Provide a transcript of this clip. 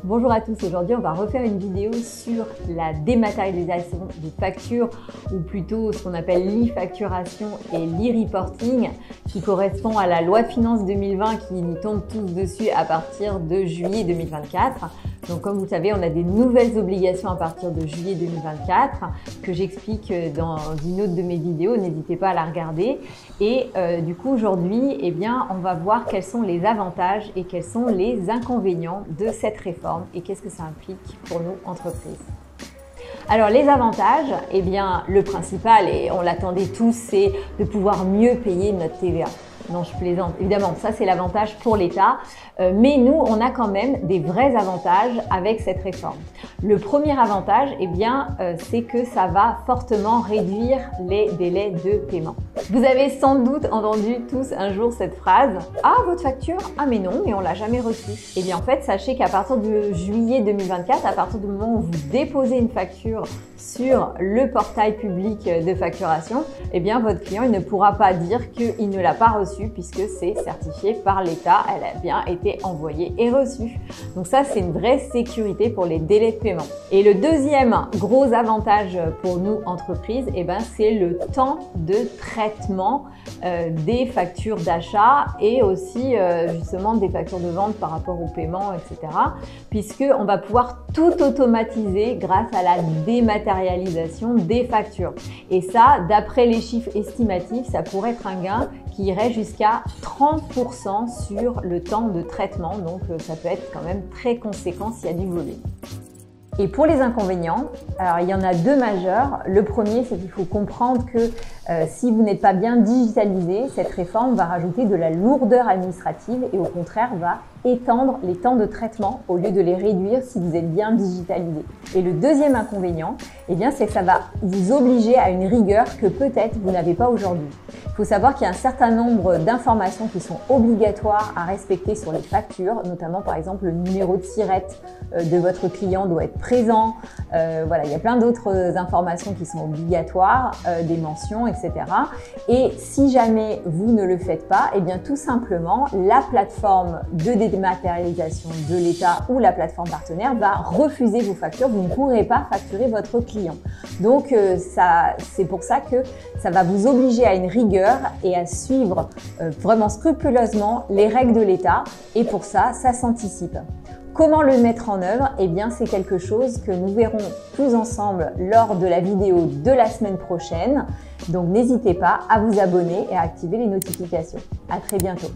Bonjour à tous, aujourd'hui on va refaire une vidéo sur la dématérialisation des factures ou plutôt ce qu'on appelle l'e-facturation et l'e-reporting qui correspond à la loi de finances 2020 qui nous tombe tous dessus à partir de juillet 2024. Donc comme vous le savez, on a des nouvelles obligations à partir de juillet 2024 que j'explique dans une autre de mes vidéos, n'hésitez pas à la regarder. Et du coup aujourd'hui, on va voir quels sont les avantages et quels sont les inconvénients de cette réforme et qu'est-ce que ça implique pour nous entreprises. Alors les avantages, le principal, et on l'attendait tous, c'est de pouvoir mieux payer notre TVA. Non, je plaisante. Évidemment, ça c'est l'avantage pour l'État, mais nous, on a quand même des vrais avantages avec cette réforme. Le premier avantage, c'est que ça va fortement réduire les délais de paiement. Vous avez sans doute entendu tous un jour cette phrase « Ah, votre facture? Ah mais non, mais on l'a jamais reçue. » Eh bien en fait, sachez qu'à partir de juillet 2024, à partir du moment où vous déposez une facture sur le portail public de facturation, votre client il ne pourra pas dire qu'il ne l'a pas reçue puisque c'est certifié par l'État, elle a bien été envoyée et reçue. Donc ça, c'est une vraie sécurité pour les délais de paiement. Et le deuxième gros avantage pour nous, entreprises, c'est le temps de traitement des factures d'achat et aussi justement des factures de vente par rapport au paiement, etc. Puisqu'on va pouvoir tout automatiser grâce à la dématérialisation des factures. Et ça, d'après les chiffres estimatifs, ça pourrait être un gain qui irait jusqu'à 30% sur le temps de traitement. Donc ça peut être quand même très conséquent s'il y a du volume. Et pour les inconvénients, alors il y en a deux majeurs. Le premier, c'est qu'il faut comprendre que si vous n'êtes pas bien digitalisé, cette réforme va rajouter de la lourdeur administrative et au contraire va étendre les temps de traitement au lieu de les réduire si vous êtes bien digitalisé. Et le deuxième inconvénient, c'est que ça va vous obliger à une rigueur que peut-être vous n'avez pas aujourd'hui. Il faut savoir qu'il y a un certain nombre d'informations qui sont obligatoires à respecter sur les factures, notamment par exemple le numéro de SIRET de votre client doit être présent. Il y a plein d'autres informations qui sont obligatoires, des mentions, etc. Et si jamais vous ne le faites pas, tout simplement la plateforme de dématérialisation de l'État ou la plateforme partenaire va refuser vos factures. Vous ne pourrez pas facturer votre client. Donc c'est pour ça que ça va vous obliger à une rigueur et à suivre vraiment scrupuleusement les règles de l'État. Et pour ça, ça s'anticipe. Comment le mettre en œuvre? C'est quelque chose que nous verrons tous ensemble lors de la vidéo de la semaine prochaine. Donc n'hésitez pas à vous abonner et à activer les notifications. À très bientôt.